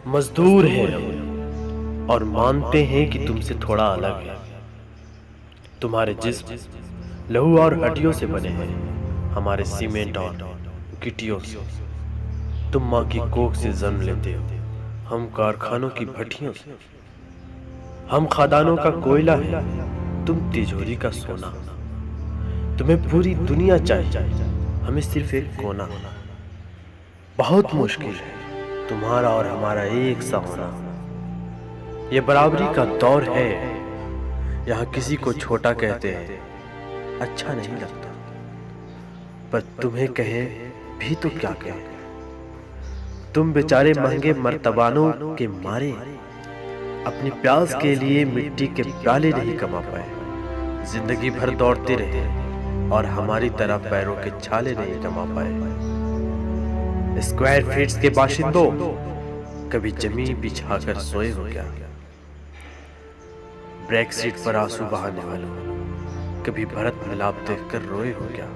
मजदूर हैं हम और मानते हैं कि तुमसे थोड़ा अलग है। तुम्हारे जिस्म लहू और हड्डियों से बने हैं, हमारे सीमेंट और गिट्टियों से। तुम माँ की कोख से जन्म लेते हो, हम कारखानों की भट्टियों से। हम खदानों का कोयला है, तुम तिजोरी का सोना। तुम्हें पूरी दुनिया चाहिए, हमें सिर्फ एक कोना। बहुत मुश्किल है तुम्हारा और हमारा एक सा होना। ये बराबरी का दौर है, यहाँ किसी को छोटा कहते हैं अच्छा नहीं लगता, पर तुम्हें कहें भी तो क्या कहें। तुम बेचारे महंगे मर्तबानों के मारे अपनी प्यास के लिए मिट्टी के प्याले नहीं कमा पाए। जिंदगी भर दौड़ते रहे और हमारी तरह पैरों के छाले नहीं कमा पाए। स्क्वायर फीट्स के बाशिंदों, कभी जमीन बिछाकर सोए हो क्या? ब्रेक्सिट पर आंसू बहाने वालों, कभी भारत मिलाप देखकर रोए हो क्या?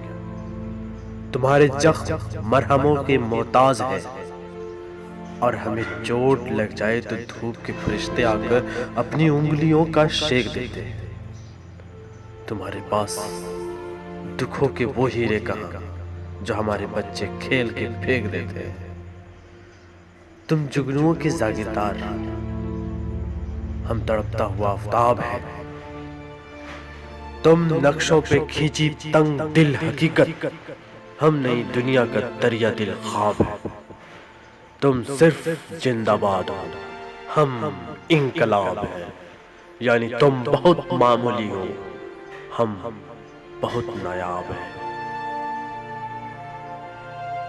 तुम्हारे जख्म मरहमों के मोहताज है और हमें चोट लग जाए तो धूप के फरिश्ते आकर अपनी उंगलियों का शेक देते हैं। तुम्हारे पास दुखों के वो हीरे कहां जो हमारे बच्चे खेल के फेंक देते हैं। तुम जुगनुओं के जागीरदार, हम तड़पता हुआ आफताब है। तुम नक्शों पे खींची तंग दिल हकीकत, हम नई दुनिया का दरिया दिल ख्वाब है। तुम सिर्फ जिंदाबाद हो, हम इंकलाब है। यानी तुम बहुत मामूली हो, हम बहुत नायाब हैं।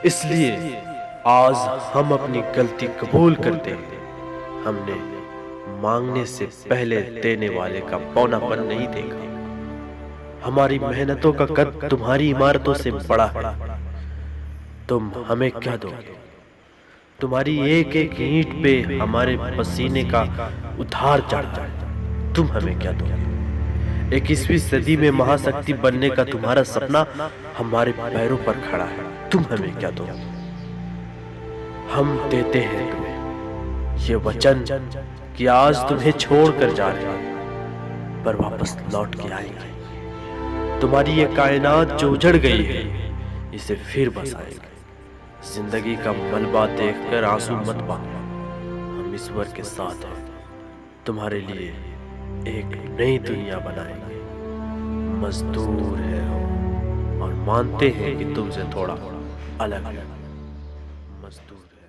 इसलिए आज हम अपनी गलती कबूल करते हैं। हमने मांगने से पहले देने वाले का पौनापन नहीं देखा। हमारी मेहनतों का कद तुम्हारी इमारतों से बड़ा है। तुम हमें क्या दोगे? तुम्हारी एक एक ईंट पे हमारे पसीने का उधार चढ़ जाए। तुम हमें क्या दोगे? 21वीं सदी में महाशक्ति बनने का तुम्हारा सपना हमारे पैरों पर खड़ा है। तुम हमें क्या दोगे? हम देते हैं तुम्हें ये वचन कि आज तुम्हें छोड़कर जा रहे हैं, पर वापस लौट के आएंगे। तुम्हारी ये कायनात जो उजड़ गई है, इसे फिर बसाएंगे। जिंदगी का मलबा देखकर आंसू मत बहाओ, हम ईश्वर के साथ हैं। तुम्हारे लिए एक नई दुनिया बनाएंगे। मजदूर है हम और मानते हैं कि तुमसे थोड़ा अलग है। मजदूर है।